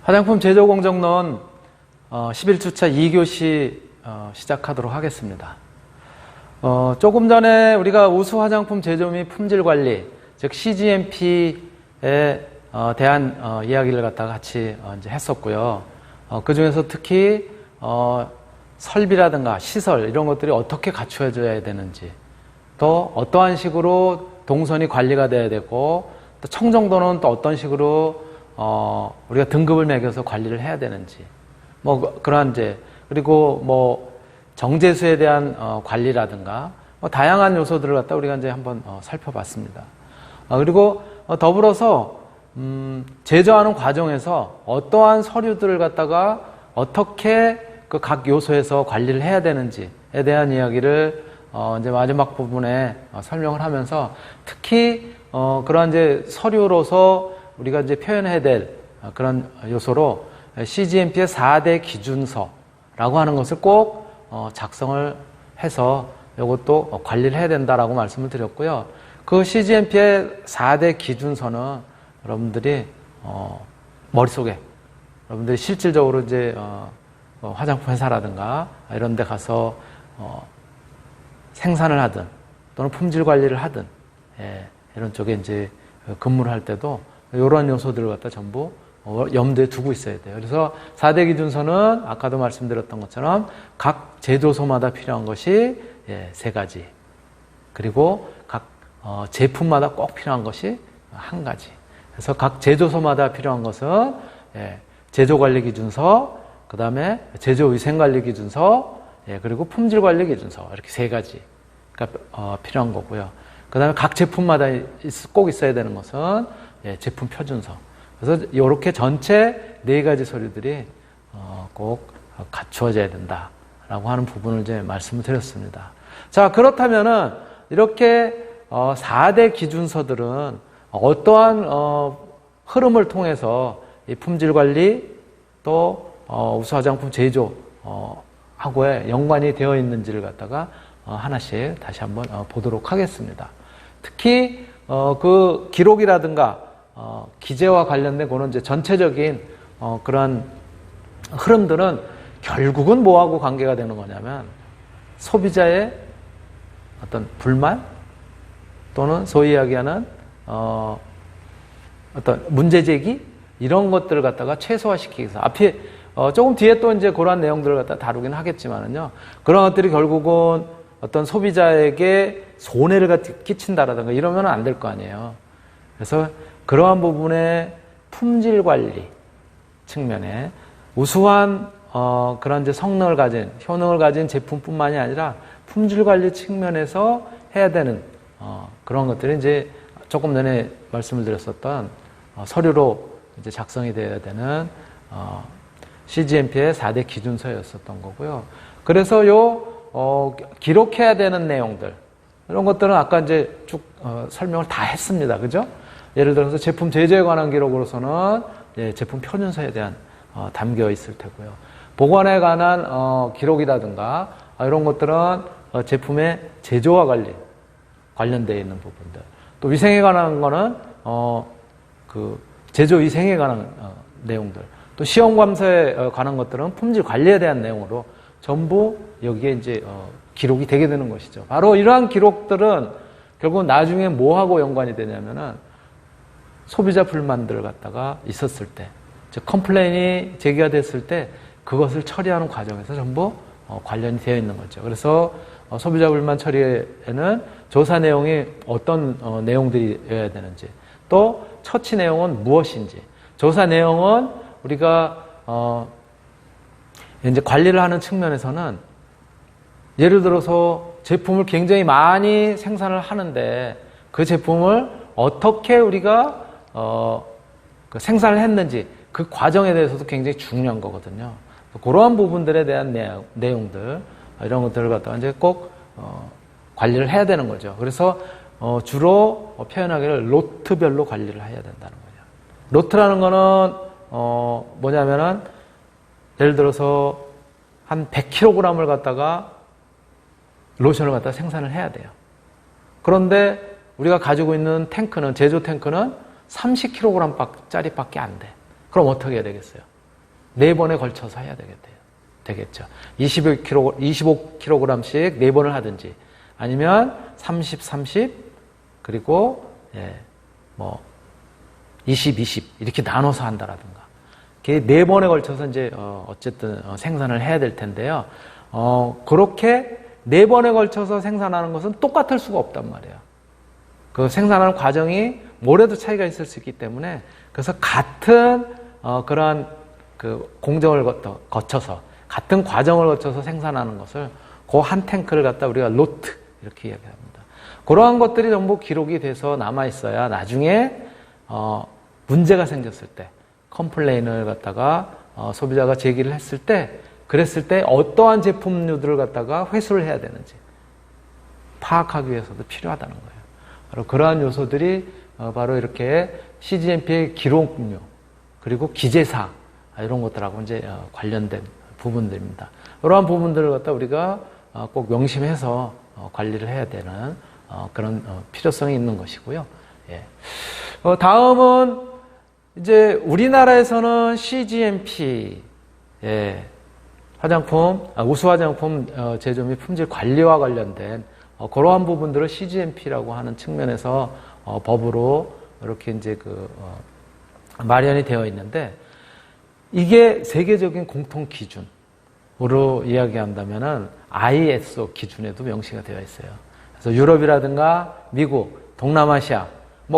화장품 제조공정론 11주차 2교시 시작하도록 하겠습니다. 조금 전에 우리가 우수 화장품 제조 및 품질 관리, 즉 CGMP에 대한 이야기를 갖다가 같이 이제 했었고요. 그 중에서 특히 설비라든가 시설 이런 것들이 어떻게 갖추어져야 되는지, 또 어떠한 식으로 동선이 관리가 돼야 되고, 또 청정도는 또 어떤 식으로 우리가 등급을 매겨서 관리를 해야 되는지, 그러한 이제, 그리고 정제수에 대한 관리라든가 다양한 요소들을 갖다 우리가 이제 한번 살펴봤습니다. 그리고 더불어서 제조하는 과정에서 어떠한 서류들을 갖다가 어떻게 그 각 요소에서 관리를 해야 되는지에 대한 이야기를 이제 마지막 부분에 설명을 하면서, 특히 그러한 이제 서류로서 우리가 이제 표현해야 될 그런 요소로 CGMP의 4대 기준서라고 하는 것을 꼭 작성을 해서 이것도 관리를 해야 된다라고 말씀을 드렸고요. 그 CGMP의 4대 기준서는 여러분들이 머릿속에, 여러분들이 실질적으로 이제 화장품 회사라든가 이런 데 가서 생산을 하든 또는 품질 관리를 하든 이런 쪽에 이제 근무를 할 때도 이런 요소들을 갖다 전부 염두에 두고 있어야 돼요. 그래서 4대 기준서는 아까도 말씀드렸던 것처럼 각 제조소마다 필요한 것이 3가지, 그리고 각 제품마다 꼭 필요한 것이 1가지. 그래서 각 제조소마다 필요한 것은 제조관리기준서, 그 다음에 제조위생관리기준서, 그리고 품질관리기준서, 이렇게 3가지가 필요한 거고요. 그 다음에 각 제품마다 꼭 있어야 되는 것은 제품 표준서. 그래서 이렇게 전체 4가지 서류들이 꼭 갖추어져야 된다라고 하는 부분을 이제 말씀을 드렸습니다. 자, 그렇다면은 이렇게 4대 기준서들은 어떠한 흐름을 통해서 이 품질 관리 또 우수 화장품 제조 하고의 연관이 되어 있는지를 갖다가 하나씩 다시 한번 보도록 하겠습니다. 특히 그 기록이라든가 기재와 관련된 그런 이제 전체적인 그런 흐름들은 결국은 뭐하고 관계가 되는 거냐면, 소비자의 어떤 불만 또는 소위 이야기하는 어떤 문제 제기, 이런 것들을 갖다가 최소화시키기 위해서, 앞에 조금 뒤에 또 이제 그러한 내용들을 갖다 다루긴 하겠지만은요, 그런 것들이 결국은 어떤 소비자에게 손해를 끼친다라든가 이러면 안 될 거 아니에요. 그래서 그러한 부분의 품질 관리 측면에 우수한 그런 이제 성능을 가진, 효능을 가진 제품뿐만이 아니라 품질 관리 측면에서 해야 되는 그런 것들이 이제 조금 전에 말씀을 드렸었던 서류로 이제 작성이 되어야 되는 CGMP의 4대 기준서였었던 거고요. 그래서 기록해야 되는 내용들, 이런 것들은 아까 이제 쭉 설명을 다 했습니다. 그죠? 예를 들어서 제품 제조에 관한 기록으로서는 제품 표준서에 대한 담겨 있을 테고요. 보관에 관한 기록이라든가 이런 것들은 제품의 제조와 관련되어 있는 부분들. 또 위생에 관한 거는 그 제조 위생에 관한 내용들. 또 시험 감사에 관한 것들은 품질 관리에 대한 내용으로 전부 여기에 이제 기록이 되게 되는 것이죠. 바로 이러한 기록들은 결국 나중에 뭐하고 연관이 되냐면은 소비자 불만들을 갖다가 있었을 때, 즉 컴플레인이 제기가 됐을 때 그것을 처리하는 과정에서 전부 관련이 되어 있는 거죠. 그래서 소비자 불만 처리에는 조사 내용이 어떤 내용들이어야 되는지, 또 처치 내용은 무엇인지, 조사 내용은 우리가 이제 관리를 하는 측면에서는 예를 들어서 제품을 굉장히 많이 생산을 하는데 그 제품을 어떻게 우리가 그 생산을 했는지, 그 과정에 대해서도 굉장히 중요한 거거든요. 그러한 부분들에 대한 내용들, 이런 것들을 갖다가 이제 꼭 관리를 해야 되는 거죠. 그래서 주로 표현하기를 로트별로 관리를 해야 된다는 거죠. 로트라는 거는 뭐냐면은 예를 들어서 한 100kg을 갖다가 로션을 갖다가 생산을 해야 돼요. 그런데 우리가 가지고 있는 제조 탱크는 30kg짜리밖에 안 돼. 그럼 어떻게 해야 되겠어요? 4번에 걸쳐서 해야 되겠죠. 25kg씩 4번을 하든지, 아니면 30, 30, 그리고, 20, 20, 이렇게 나눠서 한다라든가. 이렇게 4번에 걸쳐서 이제, 어쨌든 생산을 해야 될 텐데요. 그렇게 4번에 걸쳐서 생산하는 것은 똑같을 수가 없단 말이에요. 그 생산하는 과정이 뭐래도 차이가 있을 수 있기 때문에, 그래서 같은 그러한 그 공정을 거쳐서, 같은 과정을 거쳐서 생산하는 것을 그 한 탱크를 갖다 우리가 로트 이렇게 이야기합니다. 그러한 것들이 전부 기록이 돼서 남아 있어야 나중에 문제가 생겼을 때, 컴플레인을 갖다가 소비자가 제기를 했을 때, 그랬을 때 어떠한 제품류들을 갖다가 회수를 해야 되는지 파악하기 위해서도 필요하다는 거예요. 바로 그러한 요소들이 바로 이렇게 CGMP의 기록료, 그리고 기재사, 이런 것들하고 이제 관련된 부분들입니다. 이러한 부분들을 갖다 우리가 꼭 명심해서 관리를 해야 되는 그런 필요성이 있는 것이고요. 예. 다음은 이제 우리나라에서는 CGMP, 화장품, 우수 화장품 제조 및 품질 관리와 관련된 그러한 부분들을 CGMP라고 하는 측면에서 법으로 이렇게 이제 마련이 되어 있는데, 이게 세계적인 공통 기준으로 이야기한다면은 ISO 기준에도 명시가 되어 있어요. 그래서 유럽이라든가 미국, 동남아시아,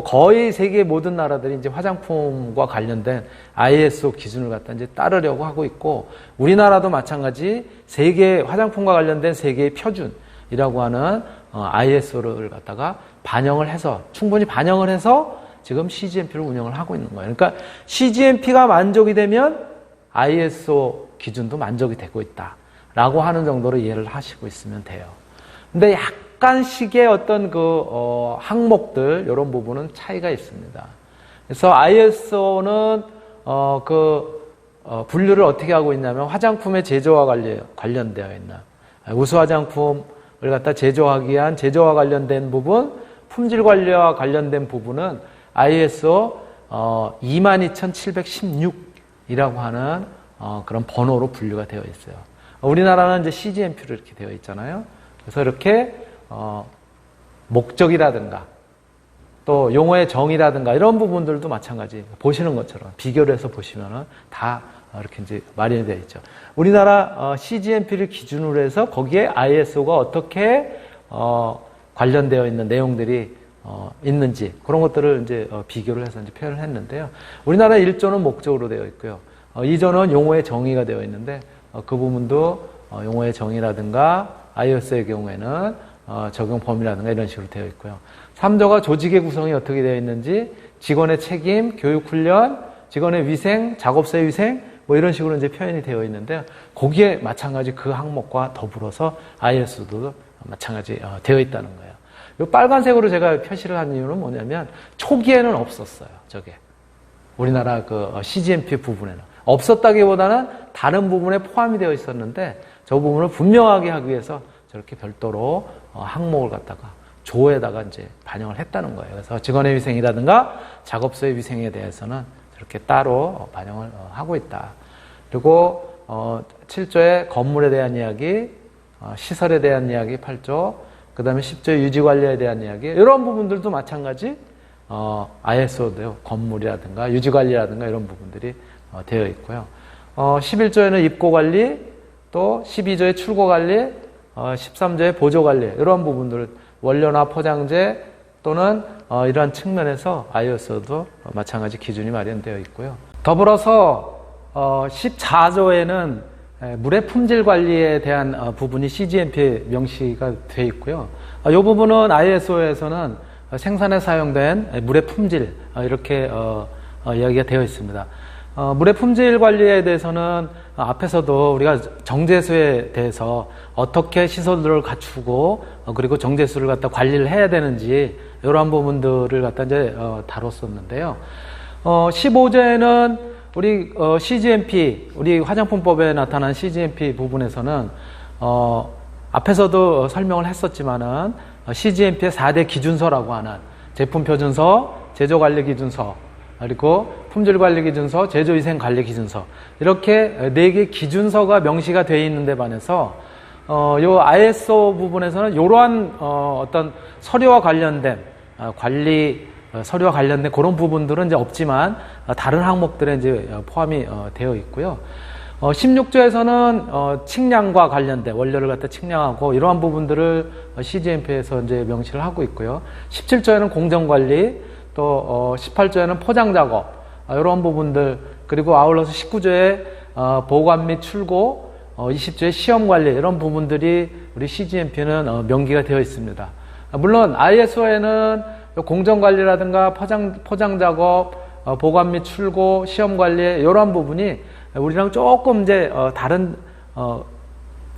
거의 세계 모든 나라들이 이제 화장품과 관련된 ISO 기준을 갖다 이제 따르려고 하고 있고, 우리나라도 마찬가지 세계 화장품과 관련된 세계의 표준이라고 하는 ISO를 갖다가 충분히 반영을 해서 지금 CGMP를 운영을 하고 있는 거예요. 그러니까 CGMP가 만족이 되면 ISO 기준도 만족이 되고 있다라고 하는 정도로 이해를 하시고 있으면 돼요. 근데 약간씩의 어떤 항목들, 이런 부분은 차이가 있습니다. 그래서 ISO는 분류를 어떻게 하고 있냐면, 화장품의 제조와 관련되어 있는 우수 화장품을 갖다 제조하기 위한 제조와 관련된 부분, 품질 관리와 관련된 부분은 ISO 22716이라고 하는 그런 번호로 분류가 되어 있어요. 우리나라는 이제 CGMP로 이렇게 되어 있잖아요. 그래서 이렇게 목적이라든가 또 용어의 정의라든가 이런 부분들도 마찬가지, 보시는 것처럼 비교를 해서 보시면은 다 이렇게 이제 마련이 되어 있죠. 우리나라 CGMP를 기준으로 해서 거기에 ISO가 어떻게 관련되어 있는 내용들이 있는지, 그런 것들을 이제 비교를 해서 이제 표현을 했는데요. 우리나라 1조는 목적으로 되어 있고요. 2조는 용어의 정의가 되어 있는데, 그 부분도 용어의 정의라든가 ISO의 경우에는 적용 범위라든가 이런 식으로 되어 있고요. 3조가 조직의 구성이 어떻게 되어 있는지, 직원의 책임, 교육 훈련, 직원의 위생, 작업소의 위생, 이런 식으로 이제 표현이 되어 있는데요. 거기에 마찬가지 그 항목과 더불어서 ISO도 마찬가지 되어 있다는 거예요. 이 빨간색으로 제가 표시를 한 이유는 뭐냐면, 초기에는 없었어요. 저게 우리나라 CGMP 부분에는 없었다기보다는 다른 부분에 포함이 되어 있었는데, 저 부분을 분명하게 하기 위해서 저렇게 별도로 항목을 갖다가 조에다가 이제 반영을 했다는 거예요. 그래서 직원의 위생이라든가 작업소의 위생에 대해서는 저렇게 따로 반영을 하고 있다. 그리고 7조의 건물에 대한 이야기, 시설에 대한 이야기 8조, 그 다음에 10조의 유지관리에 대한 이야기, 이런 부분들도 마찬가지 ISO도 건물이라든가 유지관리라든가 이런 부분들이 되어 있고요. 11조에는 입고관리, 또 12조의 출고관리, 13조의 보조관리, 이런 부분들, 원료나 포장재 또는 이러한 측면에서 ISO도 마찬가지 기준이 마련되어 있고요. 더불어서 14조에는 물의 품질 관리에 대한 부분이 CGMP에 명시가 되어 있고요. 이 부분은 ISO에서는 생산에 사용된 물의 품질, 이렇게 이야기가 되어 있습니다. 물의 품질 관리에 대해서는 앞에서도 우리가 정제수에 대해서 어떻게 시설들을 갖추고 그리고 정제수를 갖다 관리를 해야 되는지, 이러한 부분들을 갖다 이제 다뤘었는데요. 15조에는 우리 CGMP, 우리 화장품법에 나타난 CGMP 부분에서는 앞에서도 설명을 했었지만은 CGMP의 4대 기준서라고 하는 제품표준서, 제조관리기준서, 그리고 품질관리기준서, 제조위생관리기준서 이렇게 4개 기준서가 명시가 되어 있는데 반해서 요 ISO 부분에서는 이러한 어떤 서류와 관련된 관리 서류와 관련된 그런 부분들은 이제 없지만 다른 항목들에 이제 포함이 되어 있고요. 16조에서는 측량과 관련된 원료를 갖다 측량하고 이러한 부분들을 CGMP에서 이제 명시를 하고 있고요. 17조에는 공정관리, 또 18조에는 포장작업 이런 부분들, 그리고 아울러서 19조에 보관 및 출고, 20조에 시험관리 이런 부분들이 우리 CGMP는 명기가 되어 있습니다. 물론 ISO에는 공정관리라든가 포장작업, 보관 및 출고, 시험관리 이러한 부분이 우리랑 조금 이제 다른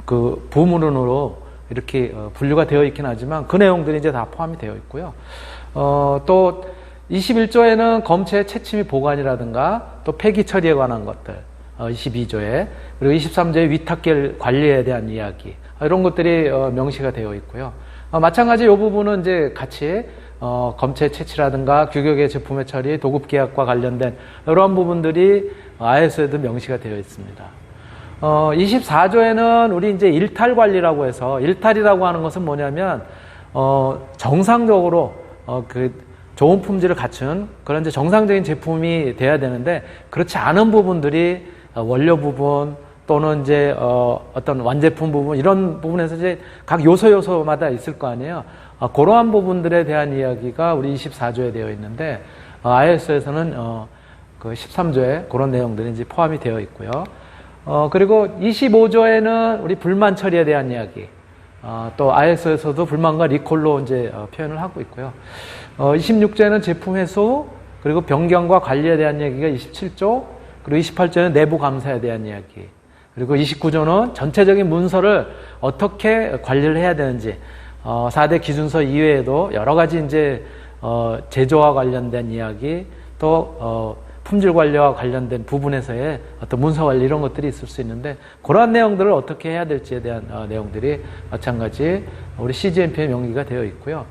그 부문으로 이렇게 분류가 되어 있긴 하지만 그 내용들이 이제 다 포함이 되어 있고요. 또 21조에는 검체 채취 및 보관이라든가 또 폐기 처리에 관한 것들, 22조에, 그리고 23조에 위탁결 관리에 대한 이야기 이런 것들이 명시가 되어 있고요. 마찬가지 이 부분은 이제 같이 검체 채취라든가 규격의 제품의 처리, 도급 계약과 관련된 이러한 부분들이 ISO에도 명시가 되어 있습니다. 24조에는 우리 이제 일탈 관리라고 해서, 일탈이라고 하는 것은 뭐냐면 정상적으로 그 좋은 품질을 갖춘 그런 이제 정상적인 제품이 돼야 되는데, 그렇지 않은 부분들이 원료 부분 또는 이제 어떤 완제품 부분 이런 부분에서 이제 각 요소마다 있을 거 아니에요. 그러한 부분들에 대한 이야기가 우리 24조에 되어 있는데 ISO에서는 그 13조에 그런 내용들이 이제 포함이 되어 있고요. 그리고 25조에는 우리 불만 처리에 대한 이야기, 또 ISO에서도 불만과 리콜로 이제 표현을 하고 있고요. 26조에는 제품 회수, 그리고 변경과 관리에 대한 얘기가 27조, 그리고 28조에는 내부 감사에 대한 이야기, 그리고 29조는 전체적인 문서를 어떻게 관리를 해야 되는지, 4대 기준서 이외에도 여러 가지 이제 제조와 관련된 이야기, 또 품질 관리와 관련된 부분에서의 어떤 문서 관리 이런 것들이 있을 수 있는데, 그러한 내용들을 어떻게 해야 될지에 대한 내용들이 마찬가지 우리 CGMP에 명기가 되어 있고요.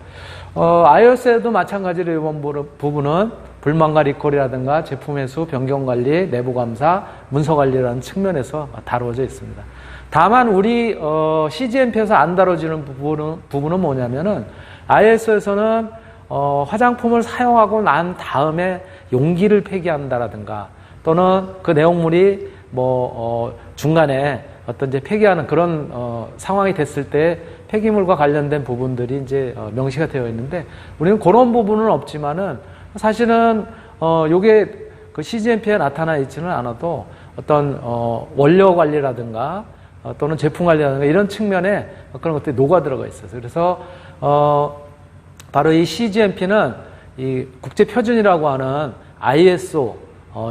ISO에도 마찬가지로 이번 부분은 불만과 리콜이라든가 제품 회수, 변경 관리, 내부 감사, 문서 관리라는 측면에서 다루어져 있습니다. 다만 우리 CGMP에서 안 다뤄지는 부분은 뭐냐면은 ISO에서는 화장품을 사용하고 난 다음에 용기를 폐기한다라든가, 또는 그 내용물이 중간에 어떤 이제 폐기하는 그런 상황이 됐을 때 폐기물과 관련된 부분들이 이제 명시가 되어 있는데, 우리는 그런 부분은 없지만은 사실은 요게 그 CGMP에 나타나 있지는 않아도 어떤 원료 관리라든가 또는 제품 관리라든가 이런 측면에 그런 것들이 녹아 들어가 있어서, 그래서 바로 이 CGMP는 이 국제 표준이라고 하는 ISO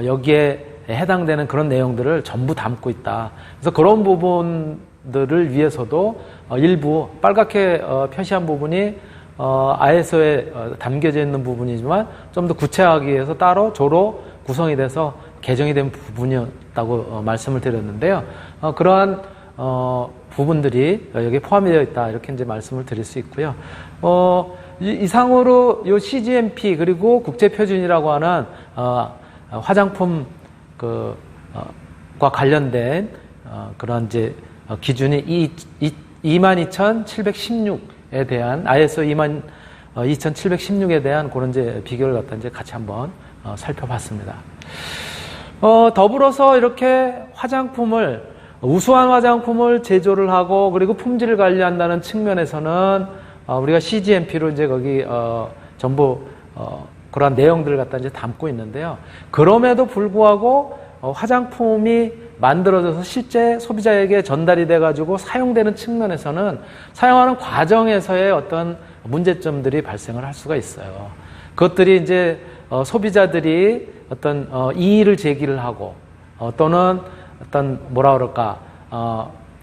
여기에 해당되는 그런 내용들을 전부 담고 있다. 그래서 그런 부분들을 위해서도 일부 빨갛게 표시한 부분이 ISO에 담겨져 있는 부분이지만 좀 더 구체화하기 위해서 따로 조로 구성이 돼서 개정이 된 부분이었다고 말씀을 드렸는데요. 그러한 부분들이 여기에 포함이 되어 있다, 이렇게 이제 말씀을 드릴 수 있고요. 이상으로 요 CGMP 그리고 국제표준이라고 하는 화장품 과 관련된 그런 이제 기준이 22,716에 대한 ISO 22,716에 대한 그런 이제 비교를 갖다 이제 같이 한번 살펴봤습니다. 더불어서 이렇게 우수한 화장품을 제조를 하고 그리고 품질을 관리한다는 측면에서는 우리가 CGMP로 이제 거기 전부 그러한 내용들을 갖다 이제 담고 있는데요. 그럼에도 불구하고 화장품이 만들어져서 실제 소비자에게 전달이 돼가지고 사용되는 측면에서는 사용하는 과정에서의 어떤 문제점들이 발생을 할 수가 있어요. 그것들이 이제 소비자들이 어떤 이의를 제기를 하고 또는 어떤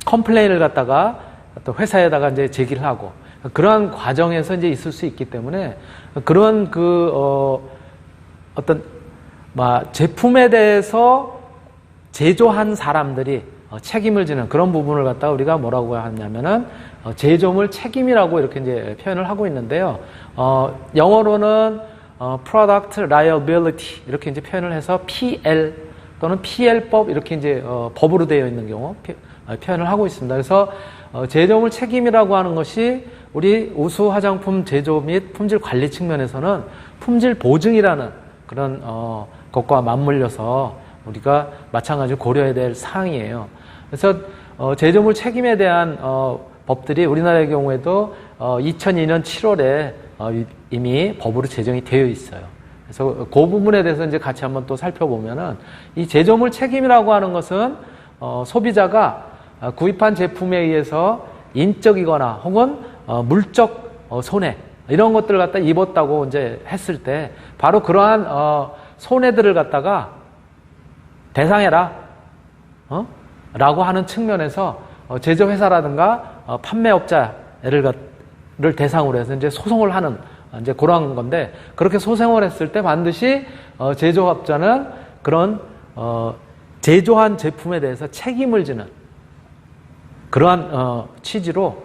컴플레인을 갖다가 어떤 회사에다가 이제 제기를 하고, 그러한 과정에서 이제 있을 수 있기 때문에 그런 어떤 제품에 대해서 제조한 사람들이 책임을 지는 그런 부분을 갖다가 우리가 뭐라고 하냐면은 제조물 책임이라고 이렇게 이제 표현을 하고 있는데요. 영어로는 Product Liability 이렇게 이제 표현을 해서 PL 또는 PL법 이렇게 이제 법으로 되어 있는 경우 표현을 하고 있습니다. 그래서 제조물 책임이라고 하는 것이 우리 우수 화장품 제조 및 품질 관리 측면에서는 품질 보증이라는 그런 것과 맞물려서 우리가 마찬가지로 고려해야 될 사항이에요. 그래서 제조물 책임에 대한 법들이 우리나라의 경우에도 2002년 7월에 이미 법으로 제정이 되어 있어요. 그래서 그 부분에 대해서 이제 같이 한번 또 살펴보면은 이 제조물 책임이라고 하는 것은 소비자가 구입한 제품에 의해서 인적이거나 혹은 물적 손해 이런 것들을 갖다 입었다고 이제 했을 때 바로 그러한 손해들을 갖다가 배상해라 라고 하는 측면에서 제조회사라든가 판매업자를 대상으로 해서 이제 소송을 하는 이제 그런 건데 그렇게 소송을 했을 때 반드시 제조업자는 그런 제조한 제품에 대해서 책임을 지는 그러한 취지로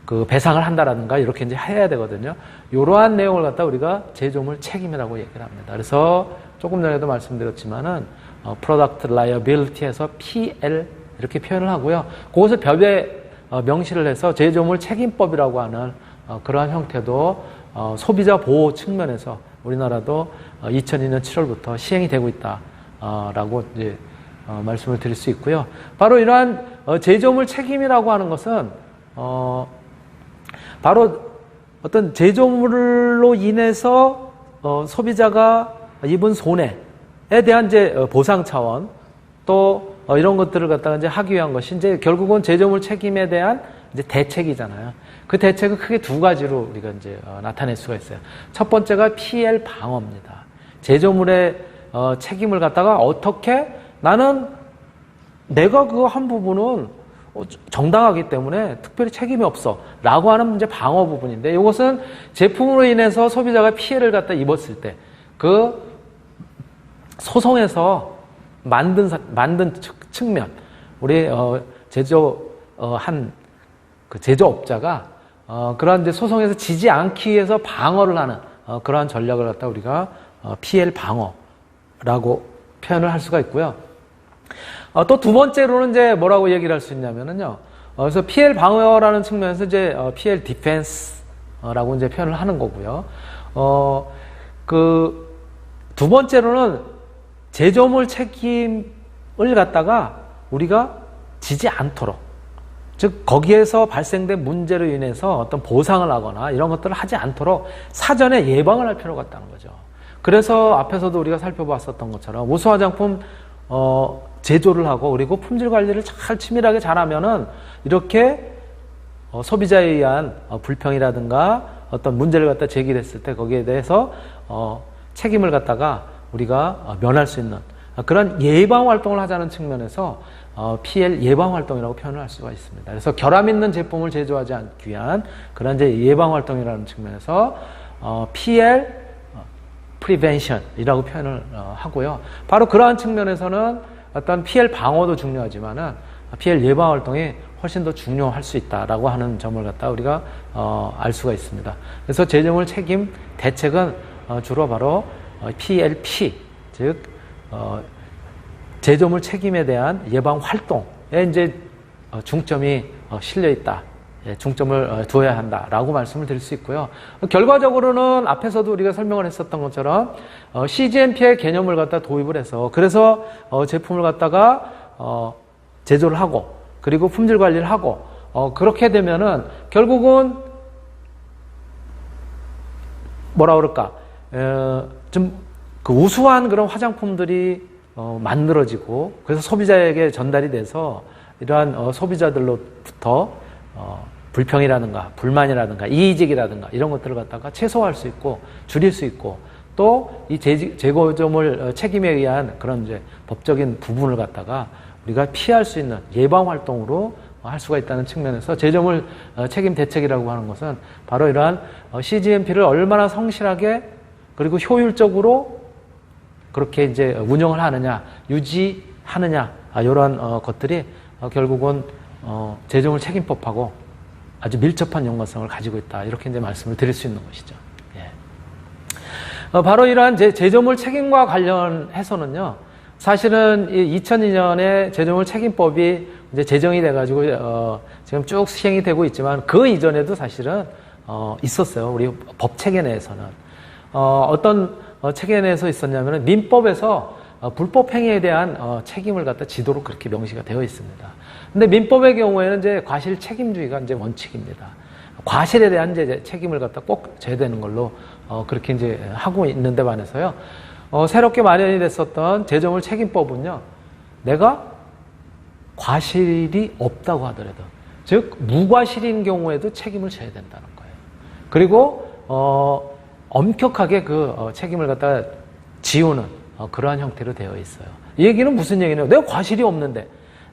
그 배상을 한다라든가 이렇게 이제 해야 되거든요. 이러한 내용을 갖다 우리가 제조물 책임이라고 얘기를 합니다. 그래서 조금 전에도 말씀드렸지만은 Product Liability에서 PL 이렇게 표현을 하고요. 그것을 별도의 명시를 해서 제조물 책임법이라고 하는 그러한 형태도 소비자 보호 측면에서 우리나라도 2002년 7월부터 시행이 되고 있다라고 이제 말씀을 드릴 수 있고요. 바로 이러한 제조물 책임이라고 하는 것은 바로 어떤 제조물로 인해서 소비자가 입은 손해에 대한 이제 보상 차원 또 이런 것들을 갖다가 이제 하기 위한 것이 이제 결국은 제조물 책임에 대한 이제 대책이잖아요. 그 대책은 크게 두 가지로 우리가 이제 나타낼 수가 있어요. 첫 번째가 PL 방어입니다. 제조물의 책임을 갖다가 어떻게 나는 내가 그거 한 부분은 정당하기 때문에 특별히 책임이 없어 라고 하는 이제 방어 부분인데 이것은 제품으로 인해서 소비자가 피해를 갖다 입었을 때 그 소송에서 만든 측면 우리 제조한 그 제조업자가 그러한 이제 소송에서 지지 않기 위해서 방어를 하는 그러한 전략을 갖다 우리가 PL 방어라고 표현을 할 수가 있고요. 또 두 번째로는 이제 뭐라고 얘기를 할 수 있냐면은요. 그래서 PL 방어라는 측면에서 이제 PL 디펜스라고 이제 표현을 하는 거고요. 그 두 번째로는 제조물 책임을 갖다가 우리가 지지 않도록 즉 거기에서 발생된 문제로 인해서 어떤 보상을 하거나 이런 것들을 하지 않도록 사전에 예방을 할 필요가 있다는 거죠. 그래서 앞에서도 우리가 살펴봤었던 것처럼 우수 화장품 제조를 하고 그리고 품질 관리를 잘 치밀하게 잘하면은 이렇게 소비자에 의한 불평이라든가 어떤 문제를 갖다 제기했을 때 거기에 대해서 책임을 갖다가 우리가 면할 수 있는 그런 예방 활동을 하자는 측면에서 PL 예방 활동이라고 표현을 할 수가 있습니다. 그래서 결함 있는 제품을 제조하지 않기 위한 그런 이제 예방 활동이라는 측면에서 PL Prevention이라고 표현을 하고요. 바로 그러한 측면에서는 어떤 PL 방어도 중요하지만은 PL 예방 활동이 훨씬 더 중요할 수 있다라고 하는 점을 갖다 우리가 알 수가 있습니다. 그래서 제조물 책임 대책은 주로 바로 PLP 즉 제조물 책임에 대한 예방 활동에 이제 중점이 실려 있다. 중점을 두어야 한다라고 말씀을 드릴 수 있고요. 결과적으로는 앞에서도 우리가 설명을 했었던 것처럼 CGMP의 개념을 갖다 도입을 해서 그래서 제품을 갖다가 제조를 하고 그리고 품질 관리를 하고 그렇게 되면은 결국은 뭐라 그럴까 좀 그 우수한 그런 화장품들이 만들어지고 그래서 소비자에게 전달이 돼서 이러한 소비자들로부터 불평이라든가 불만이라든가 이의제기라든가 이런 것들을 갖다가 최소화할 수 있고 줄일 수 있고 또 이 제조물 책임에 의한 그런 이제 법적인 부분을 갖다가 우리가 피할 수 있는 예방 활동으로 할 수가 있다는 측면에서 제조물 책임 대책이라고 하는 것은 바로 이러한 CGMP를 얼마나 성실하게 그리고 효율적으로 그렇게 이제 운영을 하느냐 유지하느냐 이런 것들이 결국은 제조물 책임법하고 아주 밀접한 연관성을 가지고 있다 이렇게 이제 말씀을 드릴 수 있는 것이죠. 예. 바로 이러한 제조물 책임과 관련해서는요, 사실은 이 2002년에 제조물 책임법이 이제 제정이 돼가지고 지금 쭉 시행이 되고 있지만 그 이전에도 사실은 있었어요. 우리 법 체계 내에서는 어떤 체계 내에서 있었냐면은 민법에서 불법 행위에 대한 책임을 갖다 지도록 그렇게 명시가 되어 있습니다. 근데 민법의 경우에는 이제 과실 책임주의가 이제 원칙입니다. 과실에 대한 이제 책임을 갖다 꼭 져야 되는 걸로 그렇게 이제 하고 있는데 반해서요. 새롭게 마련이 됐었던 제조물 책임법은요, 내가 과실이 없다고 하더라도, 즉 무과실인 경우에도 책임을 져야 된다는 거예요. 그리고 엄격하게 그 책임을 갖다 지우는 그러한 형태로 되어 있어요. 이 얘기는 무슨 얘기냐면, 내가 과실이 없는데,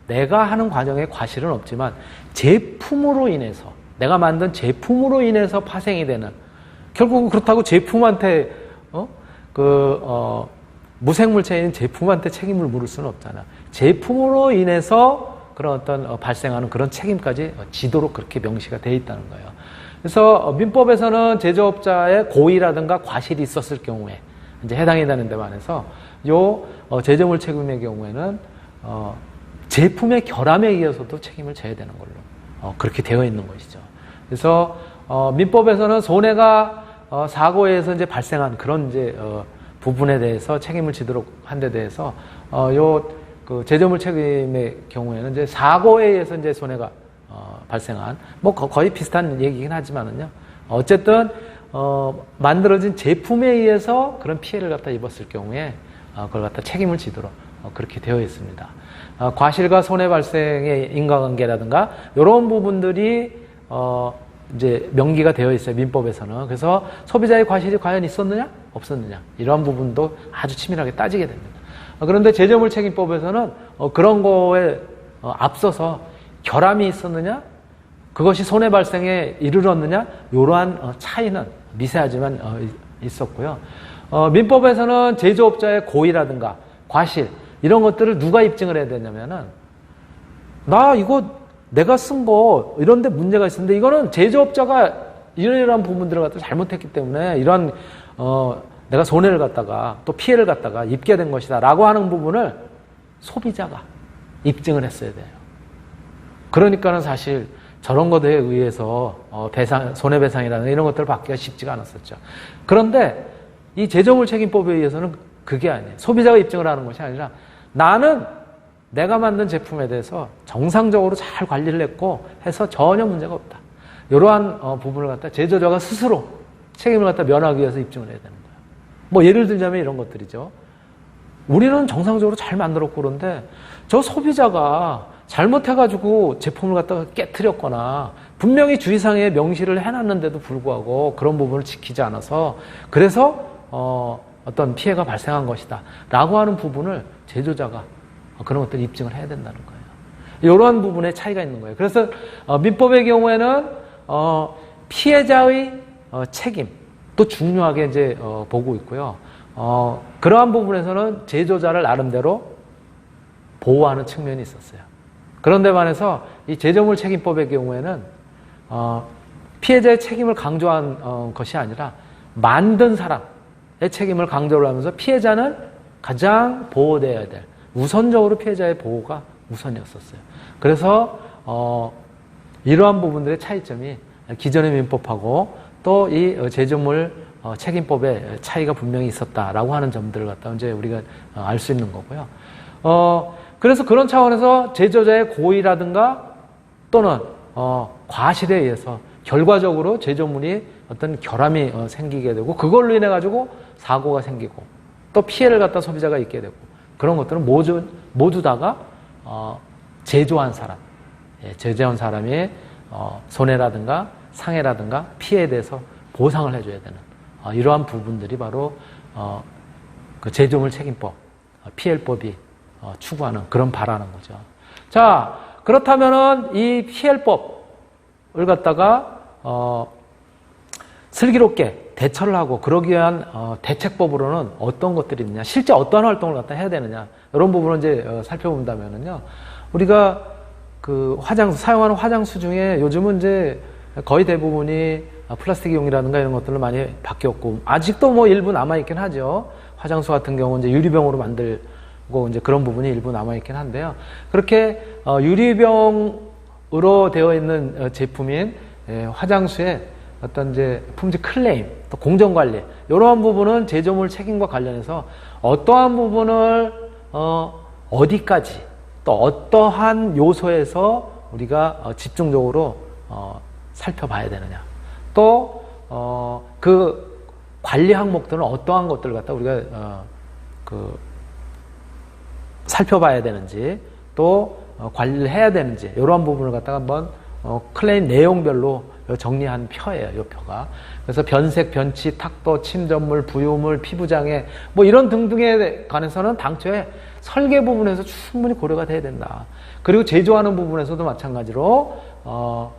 내가 하는 과정에 과실은 없지만 제품으로 인해서, 내가 만든 제품으로 인해서 파생이 되는, 결국은 그렇다고 제품한테 무생물체인 제품한테 책임을 물을 수는 없잖아. 제품으로 인해서 그런 어떤 발생하는 그런 책임까지 지도록 그렇게 명시가 되어 있다는 거예요. 그래서 민법에서는 제조업자의 고의라든가 과실이 있었을 경우에 이제 해당이 되는 데 반해서 요 제조물 책임의 경우에는 제품의 결함에 의해서도 책임을 져야 되는 걸로 그렇게 되어 있는 것이죠. 그래서 민법에서는 손해가 사고에 의해서 이제 발생한 그런 이제 부분에 대해서 책임을 지도록 한 데 대해서 그 제조물 책임의 경우에는 이제 사고에 의해서 이제 손해가 발생한, 뭐 거의 비슷한 얘기긴 하지만은요, 어쨌든 만들어진 제품에 의해서 그런 피해를 갖다 입었을 경우에 그걸 갖다 책임을 지도록 그렇게 되어 있습니다. 과실과 손해 발생의 인과관계라든가 이런 부분들이 이제 명기가 되어 있어요, 민법에서는. 그래서 소비자의 과실이 과연 있었느냐 없었느냐 이런 부분도 아주 치밀하게 따지게 됩니다. 그런데 제조물 책임법에서는 그런 거에 앞서서 결함이 있었느냐, 그것이 손해 발생에 이르렀느냐, 이러한 차이는 미세하지만 있었고요. 민법에서는 제조업자의 고의라든가 과실 이런 것들을 누가 입증을 해야 되냐면은, 나 이거 내가 쓴 거 이런데 문제가 있었는데 이거는 제조업자가 이러이러한 부분들을 갖다 잘못했기 때문에 이런 내가 손해를 갖다가 또 피해를 갖다가 입게 된 것이다 라고 하는 부분을 소비자가 입증을 했어야 돼요. 그러니까는 사실 저런 것에 의해서 손해배상이라는 이런 것들을 받기가 쉽지가 않았었죠. 그런데 이 제조물 책임법에 의해서는 그게 아니에요. 소비자가 입증을 하는 것이 아니라 나는 내가 만든 제품에 대해서 정상적으로 잘 관리를 했고 해서 전혀 문제가 없다. 이러한 부분을 갖다 제조자가 스스로 책임을 갖다 면하기 위해서 입증을 해야 되는 거예요. 뭐 예를 들자면 이런 것들이죠. 우리는 정상적으로 잘 만들었고 그런데 저 소비자가 잘못해가지고 제품을 갖다가 깨트렸거나 분명히 주의사항에 명시를 해놨는데도 불구하고 그런 부분을 지키지 않아서 그래서 어떤 피해가 발생한 것이다 라고 하는 부분을 제조자가 그런 것들을 입증을 해야 된다는 거예요. 이러한 부분에 차이가 있는 거예요. 그래서 민법의 경우에는 피해자의 책임 또 중요하게 이제 보고 있고요. 그러한 부분에서는 제조자를 나름대로 보호하는 측면이 있었어요. 그런데 반해서 이 제조물 책임법의 경우에는 피해자의 책임을 강조한 것이 아니라 만든 사람의 책임을 강조를 하면서 피해자는 가장 보호되어야 될, 우선적으로 피해자의 보호가 우선이었었어요. 그래서 이러한 부분들의 차이점이 기존의 민법하고 또 이 제조물 책임법의 차이가 분명히 있었다라고 하는 점들을 갖다 이제 우리가 알 수 있는 거고요. 그래서 그런 차원에서 제조자의 고의라든가 또는 과실에 의해서 결과적으로 제조물이 어떤 결함이 생기게 되고 그걸로 인해 가지고 사고가 생기고 또 피해를 갖다 소비자가 입게 되고 그런 것들은 모두 다가 제조한 사람, 제조한 사람이 손해라든가 상해라든가 피해에 대해서 보상을 해줘야 되는 이러한 부분들이 바로 그 제조물 책임법, PL법이 추구하는 그런 바라는 거죠. 자, 그렇다면은 이 PL법을 갖다가 슬기롭게 대처를 하고 그러기 위한 대책법으로는 어떤 것들이 있느냐, 실제 어떠한 활동을 갖다 해야 되느냐 이런 부분을 이제 살펴본다면은요, 우리가 그 사용하는 화장수 중에 요즘은 이제 거의 대부분이 플라스틱용이라든가 이런 것들로 많이 바뀌었고, 아직도 뭐 일부 남아있긴 하죠. 화장수 같은 경우는 이제 유리병으로 만들고 이제 그런 부분이 일부 남아있긴 한데요. 그렇게 유리병으로 되어 있는 제품인 화장수의 어떤 이제 품질 클레임, 또 공정관리, 이러한 부분은 제조물 책임과 관련해서 어떠한 부분을 어디까지 또 어떠한 요소에서 우리가 집중적으로 살펴봐야 되느냐, 또 그 관리 항목들은 어떠한 것들을 갖다 우리가 살펴봐야 되는지, 또 관리를 해야 되는지, 이러한 부분을 갖다가 한번 클레임 내용별로 정리한 표예요, 이 표가. 그래서 변색, 변치, 탁도, 침전물, 부유물, 피부장애, 뭐 이런 등등에 관해서는 당초에 설계 부분에서 충분히 고려가 돼야 된다. 그리고 제조하는 부분에서도 마찬가지로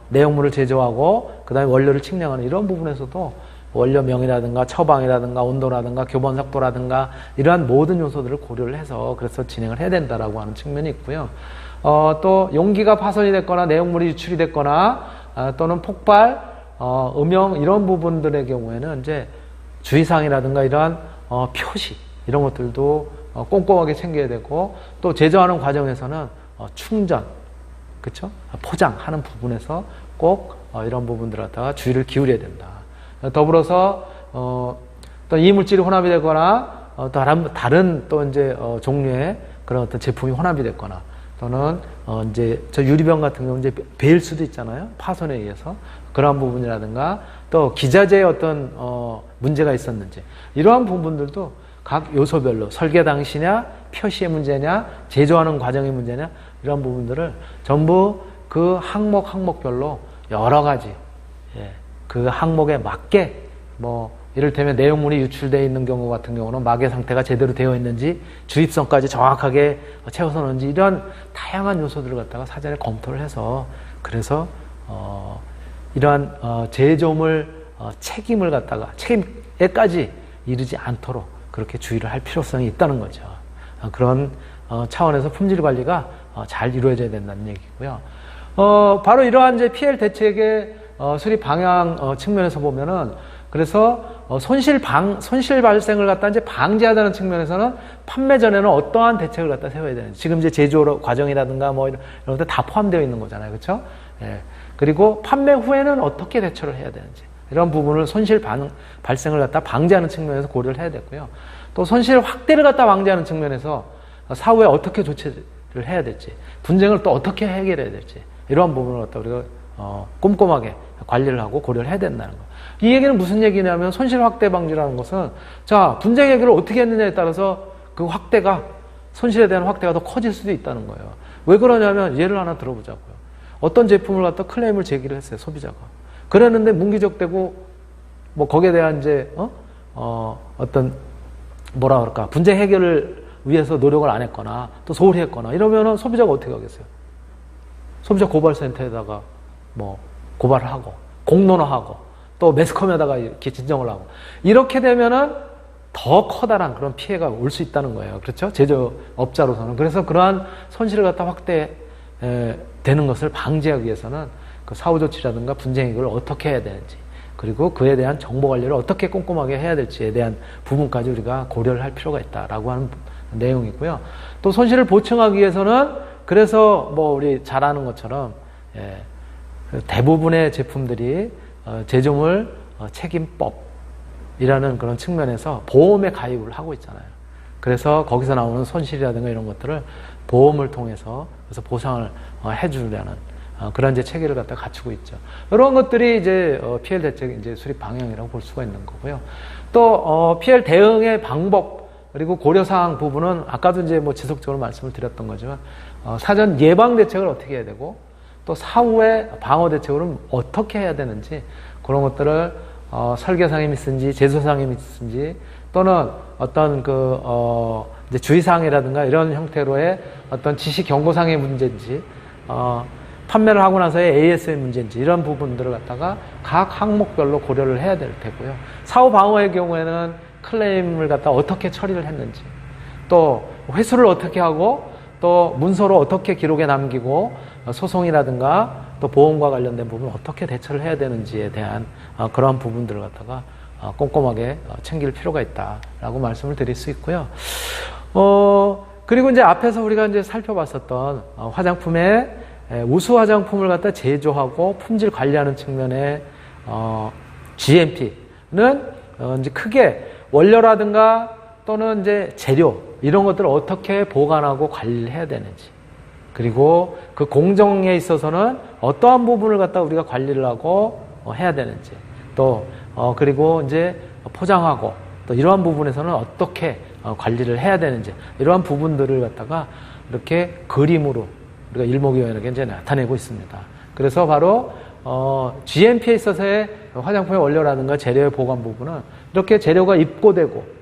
내용물을 제조하고 그 다음에 원료를 측량하는 이런 부분에서도 원료명이라든가 처방이라든가 온도라든가 교본 속도라든가 이러한 모든 요소들을 고려를 해서 그래서 진행을 해야 된다라고 하는 측면이 있고요. 또 용기가 파손이 됐거나 내용물이 유출이 됐거나 또는 폭발, 음영 이런 부분들의 경우에는 이제 주의사항이라든가 이러한 표시 이런 것들도 꼼꼼하게 챙겨야 되고, 또 제조하는 과정에서는 충전, 그렇죠? 포장하는 부분에서 꼭 이런 부분들을 갖다가 주의를 기울여야 된다. 더불어서 또 이물질이 혼합이 되거나 다른 또 이제 종류의 그런 어떤 제품이 혼합이 됐거나, 또는 이제 저 유리병 같은 경우는 이제 베일 수도 있잖아요. 파손에 의해서 그러한 부분이라든가, 또 기자재의 어떤 문제가 있었는지 이러한 부분들도 각 요소별로 설계 당시냐, 표시의 문제냐, 제조하는 과정의 문제냐, 이런 부분들을 전부 그 항목별로 여러 가지 그 항목에 맞게, 뭐 이를테면 내용물이 유출되어 있는 경우 같은 경우는 막의 상태가 제대로 되어 있는지, 주입선까지 정확하게 채워서 넣는지, 이런 다양한 요소들을 갖다가 사전에 검토를 해서, 그래서 이러한 제조물 책임을 갖다가 책임에까지 이르지 않도록 그렇게 주의를 할 필요성이 있다는 거죠. 그런 차원에서 품질 관리가 잘 이루어져야 된다는 얘기고요. 바로 이러한 이제 PL 대책의 수립 방향 측면에서 보면은, 그래서 손실 발생을 갖다 이제 방지하다는 측면에서는 판매 전에는 어떠한 대책을 갖다 세워야 되는지, 지금 이제 제조 과정이라든가 뭐 이런 것들 다 포함되어 있는 거잖아요, 그렇죠? 예. 그리고 판매 후에는 어떻게 대처를 해야 되는지, 이런 부분을 손실 발생을 갖다 방지하는 측면에서 고려를 해야 되고요. 또 손실 확대를 갖다 방지하는 측면에서 사후에 어떻게 조치를 해야 될지, 분쟁을 또 어떻게 해결해야 될지, 이러한 부분을 갖다 우리가 꼼꼼하게 관리를 하고 고려를 해야 된다는 거. 이 얘기는 무슨 얘기냐면, 손실 확대 방지라는 것은, 자, 분쟁 해결을 어떻게 했느냐에 따라서 그 확대가, 손실에 대한 확대가 더 커질 수도 있다는 거예요. 왜 그러냐면, 예를 하나 들어보자고요. 어떤 제품을 갖다 클레임을 제기를 했어요, 소비자가. 그랬는데 문기적되고, 뭐 거기에 대한 이제 어떤 뭐라 그럴까, 분쟁 해결을 위해서 노력을 안 했거나 또 소홀히 했거나 이러면은 소비자가 어떻게 하겠어요? 소비자 고발센터에다가 뭐 고발을 하고, 공론화하고, 또 매스컴에다가 이렇게 진정을 하고, 이렇게 되면은 더 커다란 그런 피해가 올 수 있다는 거예요. 그렇죠? 제조업자로서는. 그래서 그러한 손실을 갖다 확대되는 것을 방지하기 위해서는 그 사후조치라든가 분쟁 해결을 어떻게 해야 되는지, 그리고 그에 대한 정보 관리를 어떻게 꼼꼼하게 해야 될지에 대한 부분까지 우리가 고려를 할 필요가 있다라고 하는 내용이고요. 또 손실을 보충하기 위해서는, 그래서 뭐 우리 잘 아는 것처럼 대부분의 제품들이 제조물 책임법이라는 그런 측면에서 보험에 가입을 하고 있잖아요. 그래서 거기서 나오는 손실이라든가 이런 것들을 보험을 통해서 그래서 보상을 해주려는 그런 이제 체계를 갖다 갖추고 있죠. 이런 것들이 이제 PL 대책 이제 수립 방향이라고 볼 수가 있는 거고요. 또 PL 대응의 방법, 그리고 고려사항 부분은 아까도 이제 뭐 지속적으로 말씀을 드렸던 거지만, 사전 예방 대책을 어떻게 해야 되고, 또 사후에 방어 대책으로는 어떻게 해야 되는지, 그런 것들을 설계상에 있든지 제조상에 있든지, 또는 어떤 이제 주의사항이라든가 이런 형태로의 어떤 지시 경고상의 문제인지, 판매를 하고 나서의 AS의 문제인지, 이런 부분들을 갖다가 각 항목별로 고려를 해야 될 테고요. 사후 방어의 경우에는 클레임을 갖다 어떻게 처리를 했는지, 또 회수를 어떻게 하고, 또 문서로 어떻게 기록에 남기고, 소송이라든가 또 보험과 관련된 부분 어떻게 대처를 해야 되는지에 대한 그러한 부분들을 갖다가 꼼꼼하게 챙길 필요가 있다라고 말씀을 드릴 수 있고요. 그리고 이제 앞에서 우리가 이제 살펴봤었던 화장품의 우수 화장품을 갖다 제조하고 품질 관리하는 측면의 GMP는 이제 크게 원료라든가 또는 이제 재료 이런 것들을 어떻게 보관하고 관리를 해야 되는지, 그리고 그 공정에 있어서는 어떠한 부분을 갖다 우리가 관리를 하고 해야 되는지, 또 그리고 이제 포장하고 또 이러한 부분에서는 어떻게 관리를 해야 되는지, 이러한 부분들을 갖다가 이렇게 그림으로 우리가 일목요연하게 이제 나타내고 있습니다. 그래서 바로 GMP에 있어서의 화장품의 원료라든가 재료의 보관 부분은 이렇게 재료가 입고되고,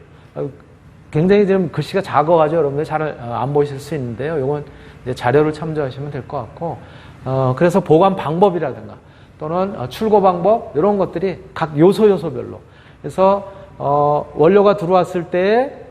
굉장히 좀 글씨가 작아가지고 여러분들 잘 안 보실 수 있는데요. 이건 이제 자료를 참조하시면 될 것 같고, 그래서 보관 방법이라든가 또는 출고 방법 이런 것들이 각 요소별로, 그래서 원료가 들어왔을 때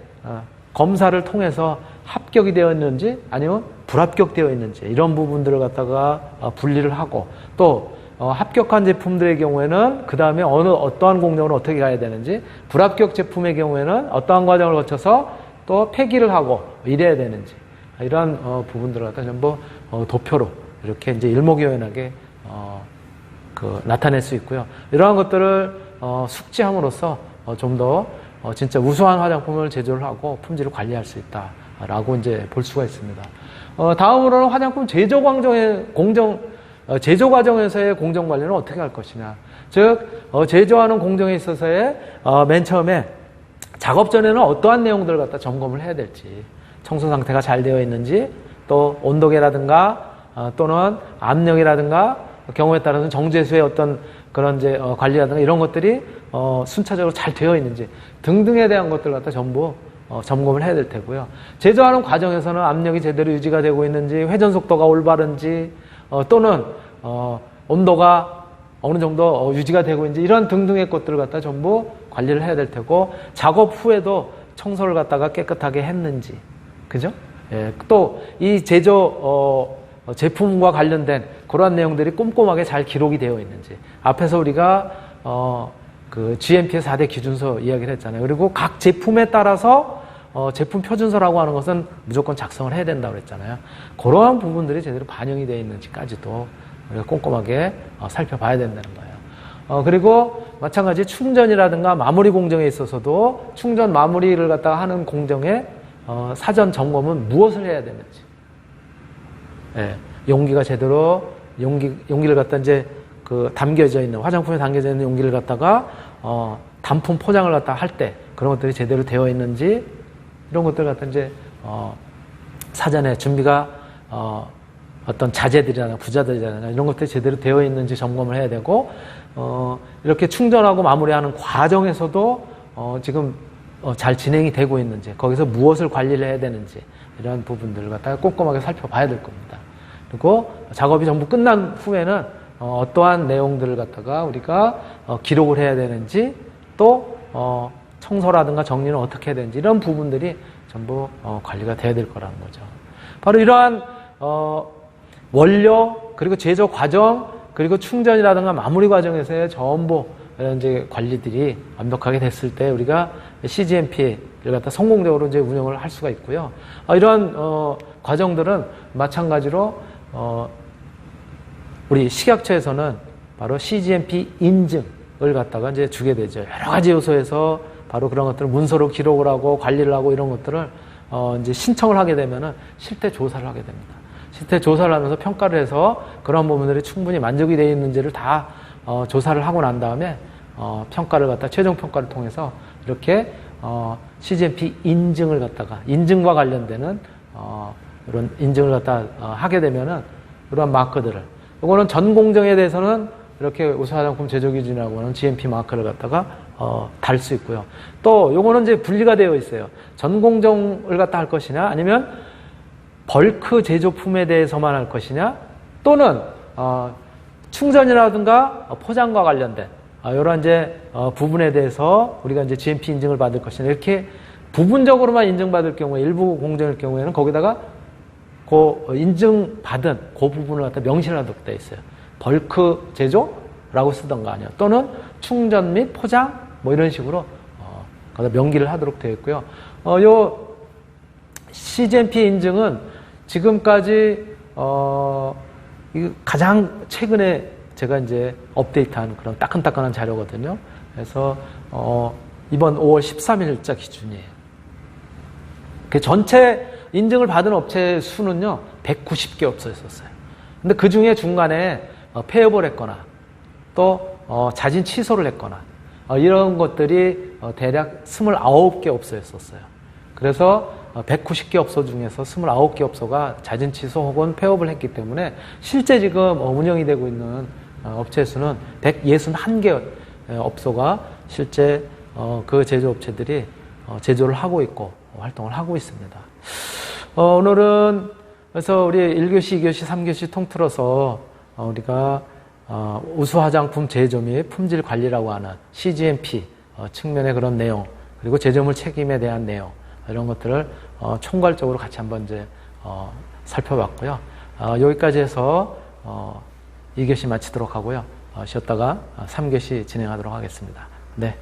검사를 통해서 합격이 되어 있는지 아니면 불합격되어 있는지 이런 부분들을 갖다가 분리를 하고, 또 합격한 제품들의 경우에는 그 다음에 어떠한 공정을 어떻게 가야 되는지, 불합격 제품의 경우에는 어떠한 과정을 거쳐서 또 폐기를 하고 이래야 되는지, 이러한 부분들을 갖다 전부 도표로 이렇게 이제 일목요연하게 나타낼 수 있고요. 이러한 것들을 숙지함으로써 좀 더 진짜 우수한 화장품을 제조를 하고 품질을 관리할 수 있다라고 이제 볼 수가 있습니다. 다음으로는 화장품 제조 과정에서의 공정 관리는 어떻게 할 것이냐. 즉, 제조하는 공정에 있어서의 맨 처음에 작업 전에는 어떠한 내용들을 갖다 점검을 해야 될지, 청소 상태가 잘 되어 있는지, 또 온도계라든가 또는 압력이라든가 경우에 따라서는 정제수의 어떤 그런 이제 관리라든가 이런 것들이 순차적으로 잘 되어 있는지 등등에 대한 것들을 갖다 전부 점검을 해야 될 테고요. 제조하는 과정에서는 압력이 제대로 유지가 되고 있는지, 회전 속도가 올바른지, 또는 온도가 어느 정도 유지가 되고 있는지, 이런 등등의 것들을 갖다 전부 관리를 해야 될 테고, 작업 후에도 청소를 갖다가 깨끗하게 했는지, 그죠? 예, 또 이 제조 제품과 관련된 그러한 내용들이 꼼꼼하게 잘 기록이 되어 있는지, 앞에서 우리가 그 GMP의 4대 기준서 이야기를 했잖아요. 그리고 각 제품에 따라서 제품 표준서라고 하는 것은 무조건 작성을 해야 된다고 그랬잖아요. 그러한 부분들이 제대로 반영이 되어 있는지까지도 우리가 꼼꼼하게 살펴봐야 된다는 거예요. 그리고 마찬가지 충전이라든가 마무리 공정에 있어서도 충전 마무리를 갖다가 하는 공정에 사전 점검은 무엇을 해야 되는지, 예, 용기가 제대로 용기를 갖다 이제 그 담겨져 있는, 화장품에 담겨져 있는 용기를 갖다가 단품 포장을 갖다 할 때 그런 것들이 제대로 되어 있는지, 이런 것들 갖다 이제 사전에 준비가 어떤 자재들이나 부자들이나 이런 것들이 제대로 되어 있는지 점검을 해야 되고, 이렇게 충전하고 마무리하는 과정에서도 지금 잘 진행이 되고 있는지, 거기서 무엇을 관리를 해야 되는지, 이런 부분들을 갖다가 꼼꼼하게 살펴봐야 될 겁니다. 그리고 작업이 전부 끝난 후에는 어떠한 내용들을 갖다가 우리가 기록을 해야 되는지, 또 청소라든가 정리는 어떻게 해야 되는지, 이런 부분들이 전부 관리가 돼야 될 거라는 거죠. 바로 이러한 원료, 그리고 제조 과정, 그리고 충전이라든가 마무리 과정에서의 전부 이런 이제 관리들이 완벽하게 됐을 때 우리가 CGMP를 갖다 성공적으로 이제 운영을 할 수가 있고요. 이러한 과정들은 마찬가지로 우리 식약처에서는 바로 CGMP 인증을 갖다가 이제 주게 되죠. 여러 가지 요소에서 바로 그런 것들을 문서로 기록을 하고 관리를 하고 이런 것들을 이제 신청을 하게 되면은 실태 조사를 하게 됩니다. 실태 조사를 하면서 평가를 해서 그런 부분들이 충분히 만족이 되어 있는지를 다 조사를 하고 난 다음에 평가를 갖다 최종 평가를 통해서 이렇게 CGMP 인증을 갖다가 인증과 관련되는 이런 인증을 갖다 하게 되면은 이러한 마크들을, 이거는 전 공정에 대해서는 이렇게 우수 화장품 제조 기준이라고 하는 GMP 마크를 갖다가 달 수 있고요. 또 요거는 이제 분리가 되어 있어요. 전 공정을 갖다 할 것이냐, 아니면 벌크 제조품에 대해서만 할 것이냐, 또는 충전이라든가 포장과 관련된 이런 이제 부분에 대해서 우리가 이제 GMP 인증을 받을 것이냐, 이렇게 부분적으로만 인증받을 경우에, 일부 공정일 경우에는 거기다가 그 인증받은 그 부분을 갖다 명시를 하도록 되어 있어요. 벌크 제조라고 쓰던가 아니요. 또는 충전 및 포장 뭐 이런 식으로 명기를 하도록 되어 있고요. 요 CGMP 인증은 지금까지 가장 최근에 제가 이제 업데이트한 그런 따끈따끈한 자료거든요. 그래서 이번 5월 13일자 기준이에요. 그 전체 인증을 받은 업체 수는요 190개 업소였었어요. 근데 그 중에 중간에 폐업을 했거나 또 자진 취소를 했거나 이런 것들이 대략 29개 업소였었어요. 그래서 190개 업소 중에서 29개 업소가 자진 취소 혹은 폐업을 했기 때문에 실제 지금 운영이 되고 있는 업체 수는 161개 업소가 실제 그 제조업체들이 제조를 하고 있고 활동을 하고 있습니다. 오늘은 그래서 우리 1교시, 2교시, 3교시 통틀어서 우리가 우수 화장품 제조 및 품질 관리라고 하는 CGMP 측면의 그런 내용, 그리고 제조물 책임에 대한 내용, 이런 것들을 총괄적으로 같이 한번 이제 살펴봤고요. 여기까지 해서 2교시 마치도록 하고요. 쉬었다가 3교시 진행하도록 하겠습니다. 네.